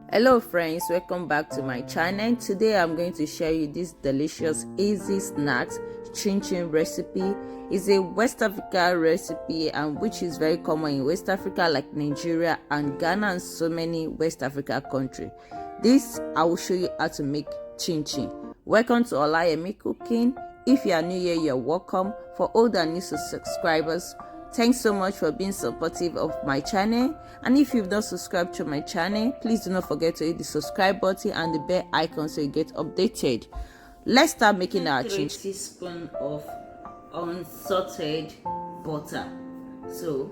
Hello friends, welcome back to my channel. Today I'm going to share you this delicious easy snacks chin chin recipe. It's a West Africa recipe and which is very common in West Africa like Nigeria and Ghana and so many West Africa countries. This I will show you how to make chin chin. Welcome to Olayemi cooking. If you are new here, you're welcome. For old and new subscribers, thanks so much for being supportive of my channel, and if you've not subscribed to my channel, please do not forget to hit the subscribe button and the bell icon so you get updated. Let's start making our chin. 3 teaspoons of unsalted butter. So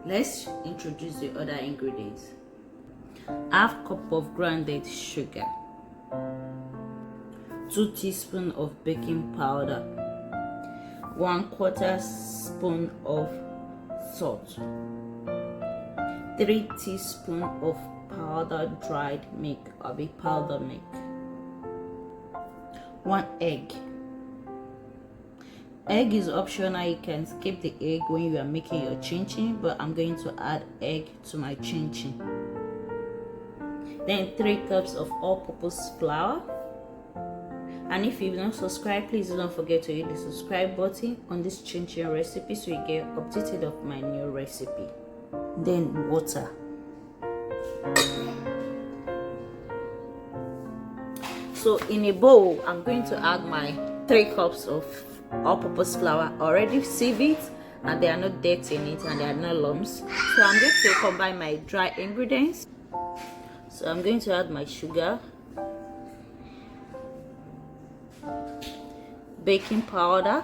let's introduce the other ingredients. Half cup of grounded sugar, 2 teaspoons of baking powder, 1/4 spoon of salt, 3 teaspoons of powdered dried milk or powder milk, 1 egg. Egg is optional. You can skip the egg when you are making your chin chin, but I'm going to add egg to my chin chin. Then 3 cups of all-purpose flour. And if you've not subscribed, please do not forget to hit the subscribe button on this chin chin recipe so you get updated of my new recipe. Then water. So in a bowl, I'm going to add my 3 cups of all-purpose flour. Already sieve it and there are no dirt in it and there are no lumps. So I'm going to combine my dry ingredients. So I'm going to add my sugar, baking powder,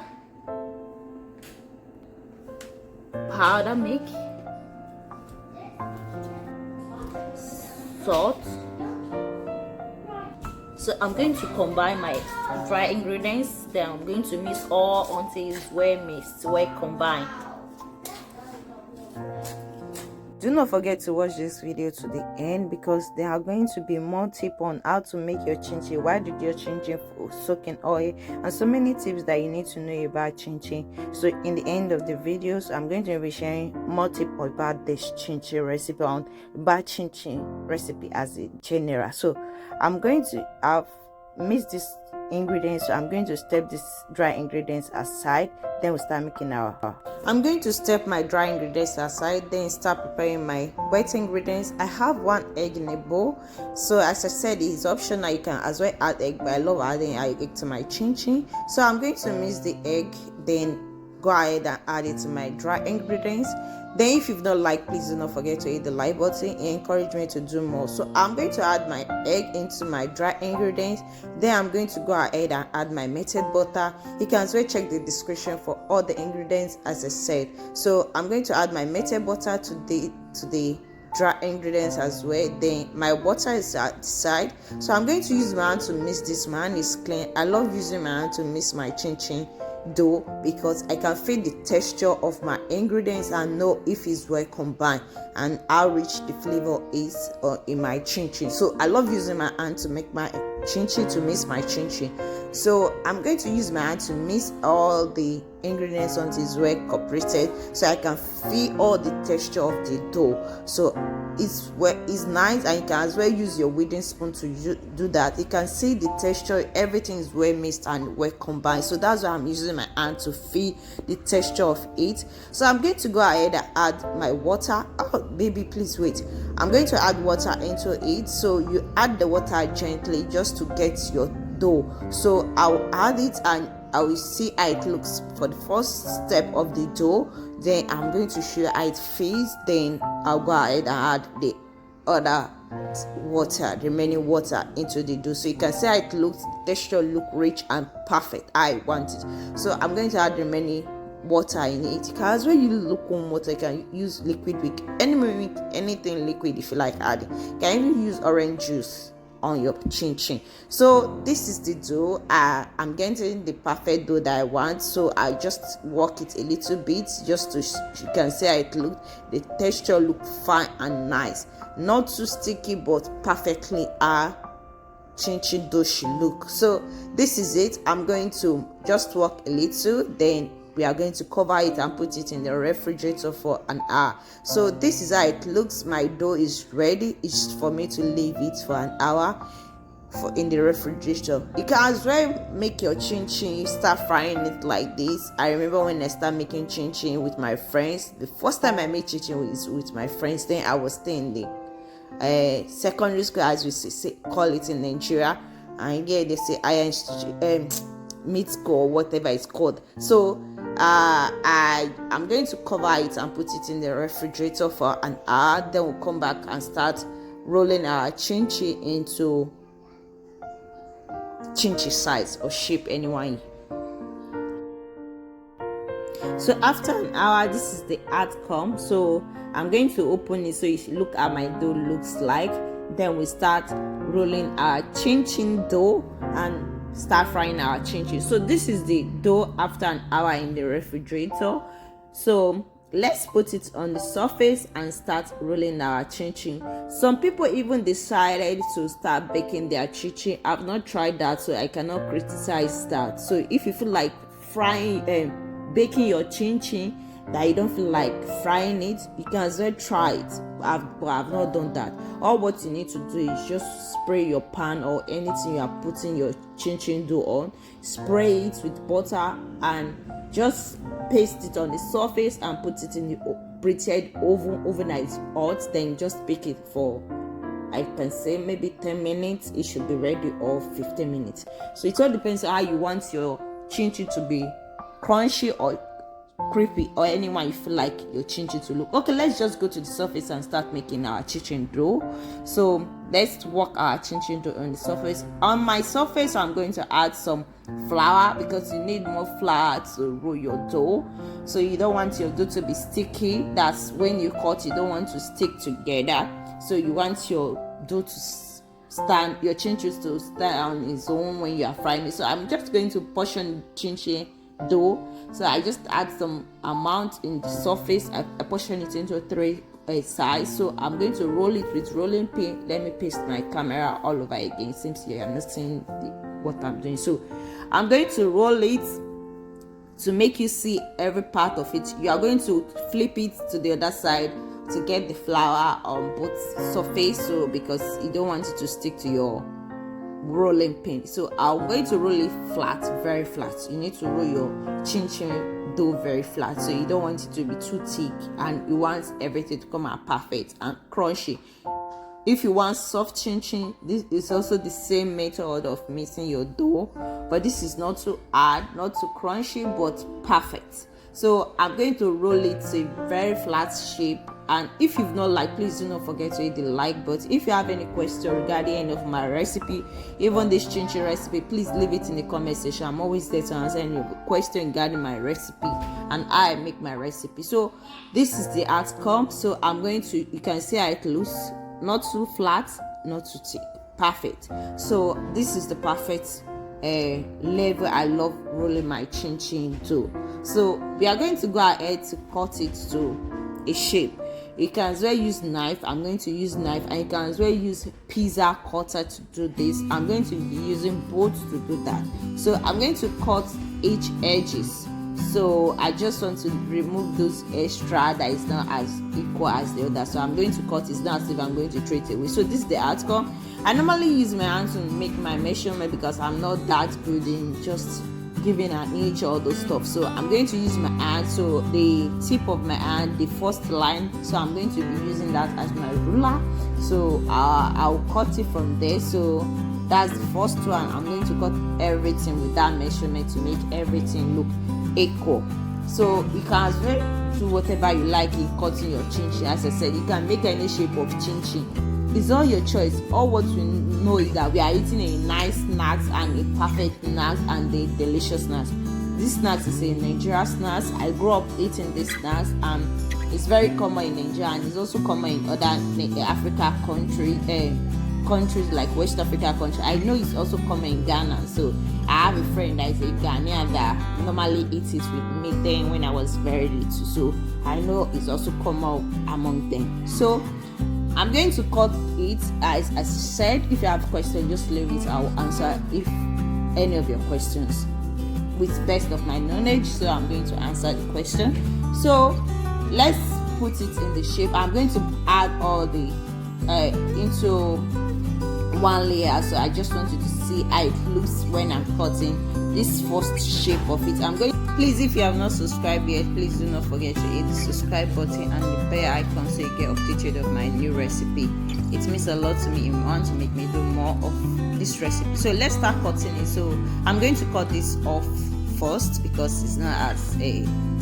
powder milk, salt. So I'm going to combine my dry ingredients, then I'm going to mix all until it's well mixed, well combined. Do not forget to watch this video to the end because there are going to be more tips on how to make your chin chin, why did your chin chin soak in oil, and so many tips that you need to know about chin chin. So in the end of the videos, I'm going to be sharing more tips about this chin chin recipe, on about chin chin recipe as a general. So I'm going to have mixed these ingredients, so I'm going to step these dry ingredients aside, then we'll start making our. I'm going to step my dry ingredients aside, then start preparing my wet ingredients. I have 1 egg in a bowl, so as I said, it's optional. You can as well add egg, but I love adding egg to my chin chin. So I'm going to mix the egg, then go ahead and add it to my dry ingredients. Then if you've not liked, please do not forget to hit the like button. It encourages me to do more. So I'm going to add my egg into my dry ingredients. Then I'm going to go ahead and add my melted butter. You can as well check the description for all the ingredients as I said. So I'm going to add my melted butter to the dry ingredients as well. Then my water is at the side, so I'm going to use my hand to mix this. My hand is clean. I love using my hand to mix my chin chin dough because I can feel the texture of my ingredients and know if it's well combined and how rich the flavor is in my chin chin. So I love using my hand to make my chin chin, to mix my chin chin. So I'm going to use my hand to mix all the ingredients until it's well cooperated, so I can feel all the texture of the dough. So it's nice, and you can as well use your wooden spoon to do that. You can see the texture, everything is well mixed and well combined. So that's why I'm using my hand to feel the texture of it. So I'm going to go ahead and add my water. Oh baby, please wait. I'm going to add water into it. So you add the water gently just to get your dough. So I'll add it and I will see how it looks for the first step of the dough. Then I'm going to show you how it feels. Then I'll go ahead and add the other water, the remaining water into the dough. So you can see how it looks. The texture look rich and perfect. I want it. So I'm going to add the remaining water in it. You can as well use lukewarm water. You can use liquid milk, anything liquid if you like adding. You can even use orange juice on your chin chin. So this is the dough. I'm getting the perfect dough that I want, so I just work it a little bit just to you can see how it looked. The texture look fine and nice, not too sticky but perfectly chin chin dough should look. So this is it. I'm going to just work a little, then we are going to cover it and put it in the refrigerator for an hour. So this is how it looks. My dough is ready. It's for me to leave it for an hour in the refrigerator. You can as well make your chin chin. You start frying it like this. I remember when I started making chin chin with my friends. The first time I made chin chin was with my friends. Then I was still in the secondary school, as we call it in Nigeria, and here they say meat school or whatever it's called. So I'm going to cover it and put it in the refrigerator for an hour. Then we'll come back and start rolling our chin chin into chin chin size or shape anyone. So after an hour, this is the outcome. So I'm going to open it so you should look at my dough looks like. Then we start rolling our chin chin dough and start frying our chin chin. So this is the dough after an hour in the refrigerator. So let's put it on the surface and start rolling our chin chin. Some people even decided to start baking their chin chin. I've not tried that, so I cannot criticize that. So if you feel like baking your chin chin, that you don't feel like frying it, you can as well try it. I've not done that. All what you need to do is just spray your pan or anything you are putting your chin chin dough on, spray it with butter and just paste it on the surface and put it in the preheated oven overnight hot. Then just bake it for, I can say, maybe 10 minutes. It should be ready, or 15 minutes. So it all depends on how you want your chin chin to be, crunchy or crispy, or anyone you feel like your chin chin to look. Okay, let's just go to the surface and start making our chin chin dough. So let's work our chin chin dough on the surface. On my surface, I'm going to add some flour because you need more flour to roll your dough. So you don't want your dough to be sticky. That's when you cut, you don't want to stick together. So you want your dough to stand, your chin chin to stand on its own when you are frying it. So I'm just going to portion chin chin dough. So I just add some amount in the surface. I portion it into three sides. So I'm going to roll it with rolling pin. Let me paste my camera all over again. Seems you are not seeing what I'm doing. So I'm going to roll it to make you see every part of it. You are going to flip it to the other side to get the flour on both surface. So because you don't want it to stick to your rolling pin. So I'm going to roll it flat, very flat. You need to roll your chin chin dough very flat, so you don't want it to be too thick, and you want everything to come out perfect and crunchy. If you want soft chin chin, this is also the same method of mixing your dough, but this is not too hard, not too crunchy, but perfect. So I'm going to roll it to a very flat shape. And if you've not liked, please do not forget to hit the like button. If you have any question regarding any of my recipe, even this chin chin recipe, please leave it in the comment section. I'm always there to answer any question regarding my recipe and I make my recipe. So this is the outcome. So I'm going to, you can see how it looks, not too flat, not too thick, perfect. So this is the perfect level. I love rolling my chin chin too. So we are going to go ahead to cut it to a shape. You can as well use knife. I'm going to use knife, and you can as well use pizza cutter to do this. I'm going to be using both to do that. So I'm going to cut each edges. So I just want to remove those extra that is not as equal as the other. So I'm going to cut it. Not as if I'm going to throw it away. So this is the outcome. I normally use my hand to make my measurement because I'm not that good in just giving an inch, all those stuff. So I'm going to use my hand. So the tip of my hand, the first line, so I'm going to be using that as my ruler. So I'll cut it from there. So that's the first one. I'm going to cut everything with that measurement to make everything look equal. So you can as well do whatever you like in cutting your chin chin. As I said, you can make any shape of chin chin. It's all your choice. All what we know is that we are eating a nice snack and a perfect snack and a delicious snack. This snack is a Nigerian snack. I grew up eating this snack, and it's very common in Nigeria, and it's also common in other Africa countries like West Africa countries. I know it's also common in Ghana. So I have a friend that is a Ghanaian that normally eats it with me then when I was very little. So I know it's also common among them. So I'm going to cut it as I said. If you have questions, just leave it. I'll answer if any of your questions. with best of my knowledge, so I'm going to answer the question. So let's put it in the shape. I'm going to add all the into one layer, so I just want you to see how it looks when I'm cutting this first shape of it. I'm going, please, if you have not subscribed yet, please do not forget to hit the subscribe button and the bell icon so you get updated of my new recipe. It means a lot to me. You want to make me do more of this recipe. So let's start cutting it. So I'm going to cut this off first because it's not as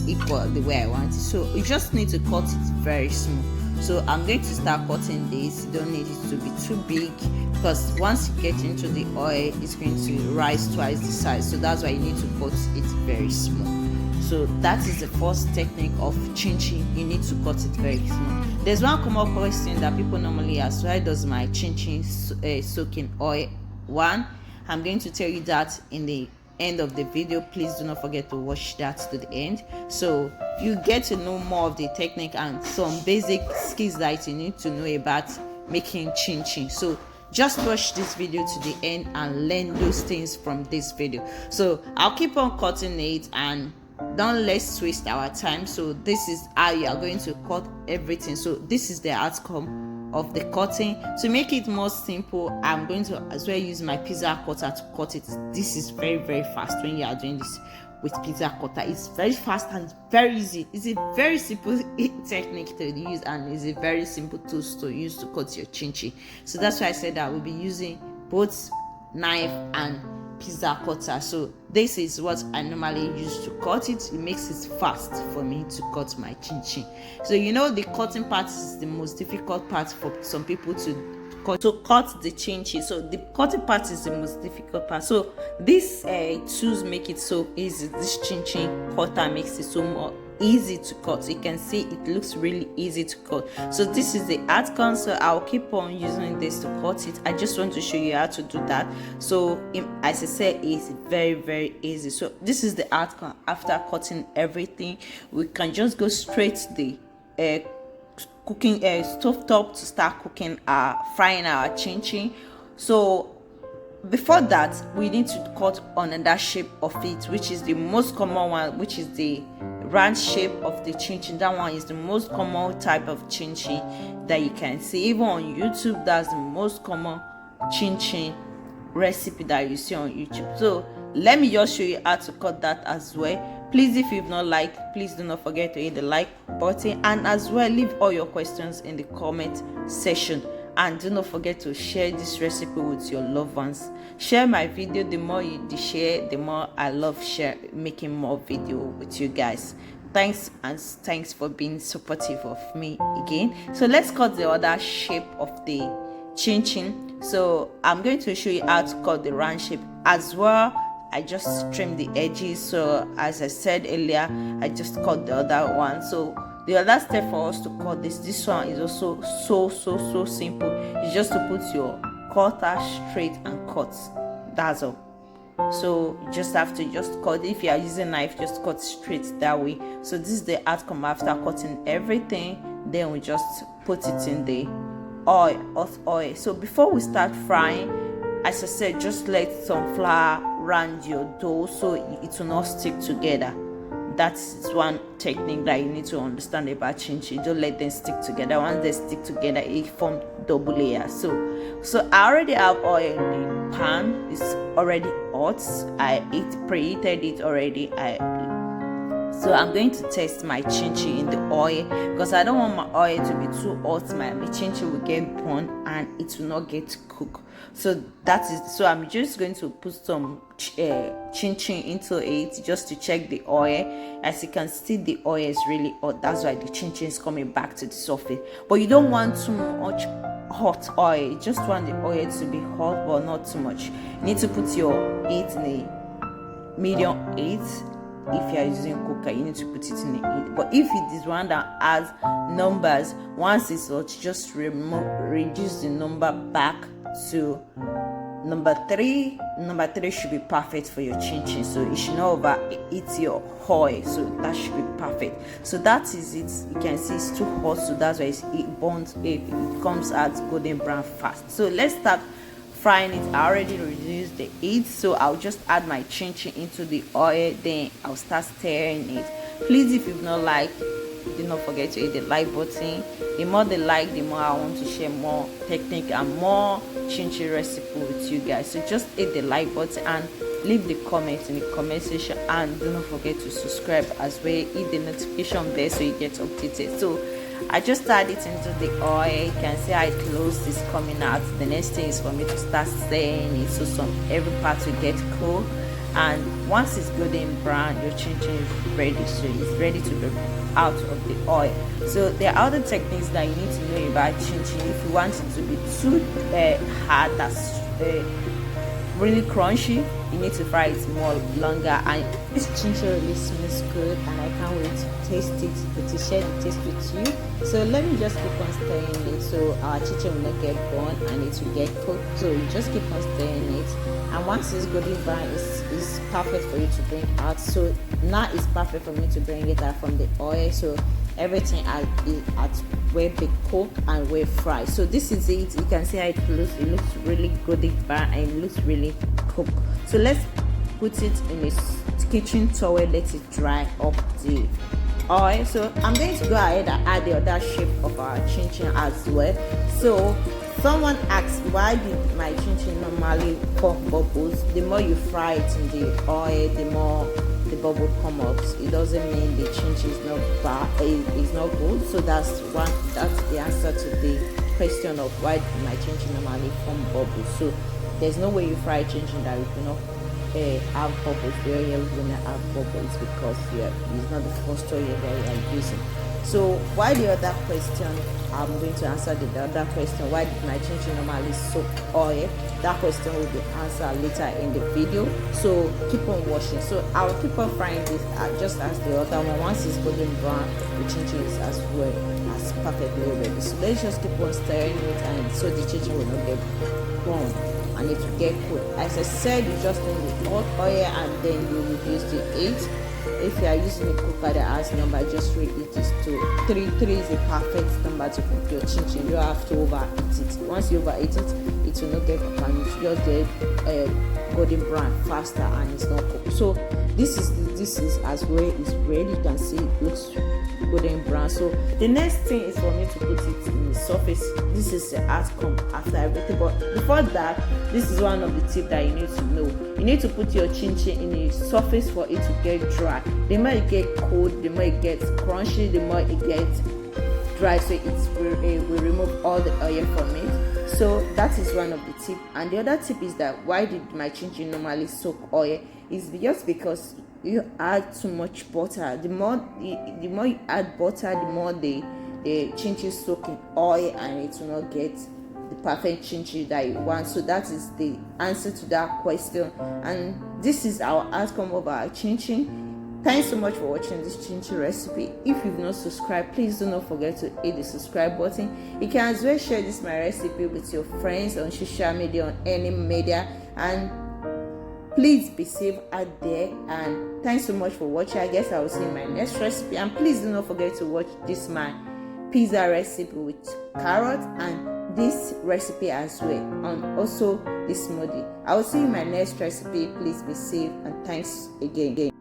equal the way I want it. So you just need to cut it very small. So I'm going to start cutting this. You don't need it to be too big because once you get into the oil, it's going to rise twice the size. So that's why you need to cut it very small. So that is the first technique of chin chin. You need to cut it very small. There's one common question that people normally ask: why does my chin chin soak in oil? One, I'm going to tell you that in the end of the video. Please do not forget to watch that to the end, so you get to know more of the technique and some basic skills that you need to know about making chin chin. So just watch this video to the end and learn those things from this video. So I'll keep on cutting it, and don't let's waste our time. So this is how you are going to cut everything. So this is the outcome of the cutting. To make it more simple, I'm going to as well use my pizza cutter to cut it. This is very fast when you are doing this with pizza cutter. It's very fast and very easy. It's a very simple technique to use, and it's a very simple tools to use to cut your chin chin. So that's why I said that we'll be using both knife and pizza cutter. So this is what I normally use to cut it. It makes it fast for me to cut my chin chin. So you know, the cutting part is the most difficult part for some people to cut the chin chin. So the cutting part is the most difficult part. So these tools make it so easy. This chin chin cutter makes it so more easy to cut. You can see it looks really easy to cut. So this is the outcome. So I'll keep on using this to cut it. I just want to show you how to do that. So as I said, it's very easy. So this is the outcome after cutting everything. We can just go straight to the cooking stove top to start cooking frying our chin chin. So before that, we need to cut another shape of it, which is the most common one, which is the round shape of the chin chin. That one is the most common type of chin chin that you can see. Even on YouTube, that's the most common chin chin recipe that you see on YouTube. So let me just show you how to cut that as well. Please, if you've not liked, please do not forget to hit the like button, and as well leave all your questions in the comment section. And do not forget to share this recipe with your loved ones. Share my video. The more you share, the more I love making more video with you guys. Thanks for being supportive of me again. So let's cut the other shape of the chin chin. So I'm going to show you how to cut the round shape as well. I just trimmed the edges. So as I said earlier, I just cut the other one. So the other step for us to cut this one is also so simple. It's just to put your cutter straight and cut. That's all. So you just have to just cut. If you are using a knife, just cut straight that way. So this is the outcome after cutting everything. Then we just put it in the oil. So before we start frying, as I said, just let some flour around your dough so it will not stick together. That's one technique that you need to understand about chin chin. Don't let them stick together. Once they stick together, it forms double layer. So I already have oil in the pan. It's already hot. I preheated it already. So I'm going to test my chin chin in the oil because I don't want my oil to be too hot. My chin chin will get burned and it will not get cooked. So I'm just going to put some chin chin into it just to check the oil. As you can see, the oil is really hot. That's why the chin chin is coming back to the surface. But you don't want too much hot oil. You just want the oil to be hot but not too much. You need to put your heat in a medium heat. If you are using cooker, you need to put it in the heat. But if it is one that has numbers, once it's hot, just reduce the number back to number 3. Number 3 should be perfect for your chin chin. So it should not overheat your oil. So that should be perfect. So that is it. You can see it's too hot, so that's why it burns. It comes out golden brown fast. So let's start frying it, I already reduced the heat, so I'll just add my chin chin into the oil, then I'll start stirring it. Please, if you've not liked, do not forget to hit the like button. The more they like, the more I want to share more technique and more chin chin recipe with you guys. So just hit the like button and leave the comments in the comment section, and do not forget to subscribe as well. Hit the notification bell so you get updated. So I just add it into the oil. You can see how it close is coming out. The next thing is for me to start stirring it so every part will get cool. And once it's golden brown, your chin chin is ready. So it's ready to be out of the oil. So there are other techniques that you need to know about chin chin. If you want it to be too hard, that's really crunchy, you need to fry it more longer. And this chin chin really smells good, and I can't wait to taste it, to share the taste with you. So let me just keep on stirring it so our chin chin will not get burnt and it will get cooked. So you just keep on stirring it, and once it's golden brown, it's perfect for you to bring out. So now it's perfect for me to bring it out from the oil. So everything is at where they cook and where fried. So this is it. You can see how it looks. It looks really golden brown and it looks really cooked. So let's put it in a kitchen towel, let it dry up the oil. So I'm going to go ahead and add the other shape of our chin chin as well. So someone asked, why did my chin chin normally form bubbles? The more you fry it in the oil, the more the bubble come up. It doesn't mean the chin chin is not bad, it's not good. So that's the answer to the question of why my chin chin normally form bubbles. So there's no way you fry chin chin that you cannot have bubbles. Where you're gonna have bubbles because it's not the first oil that you are using. So why the other question? I'm going to answer the other question. Why did my chin chin normally soak oil? That question will be answered later in the video. So keep on watching. So I'll keep on frying this just as the other one. Once it's golden brown, the chin chin is as well as perfectly ready. So let's just keep on stirring it, and so the chin chin will not get burned and it will get cooked. As I said, you just need the hot oil and then you reduce the heat. If you are using a cooker that has number, just rate it to 3. 3 is a perfect number to cook your chin chin. You don't have to overheat it. Once you overheat it, it will not get cooked and it will just get golden brown faster and it's not cooked. So this is as well is ready. You can see it looks golden brown. So the next thing is for me to put it in the surface. This is the outcome after everything, but before that, this is one of the tips that you need to know. You need to put your chin chin in a surface for it to get dry. The more it gets cold, the more it gets crunchy, the more it gets dry, so it will remove all the oil from it. So that is one of the tips. And the other tip is that why did my chin chin normally soak oil is just because you add too much butter. The more you add butter, the more the chin chin soak in oil and it will not get the perfect chin chin that you want. So that is the answer to that question, and this is our outcome of our chin chin. Thanks so much for watching this chin chin recipe. If you've not subscribed, please do not forget to hit the subscribe button. You can as well share this my recipe with your friends on social media, on any media, and please be safe out there. And thanks so much for watching. I guess I will see you in my next recipe, and please do not forget to watch this my pizza recipe with carrot and this recipe as well, and also this smoothie. I will see you in my next recipe. Please be safe and thanks again.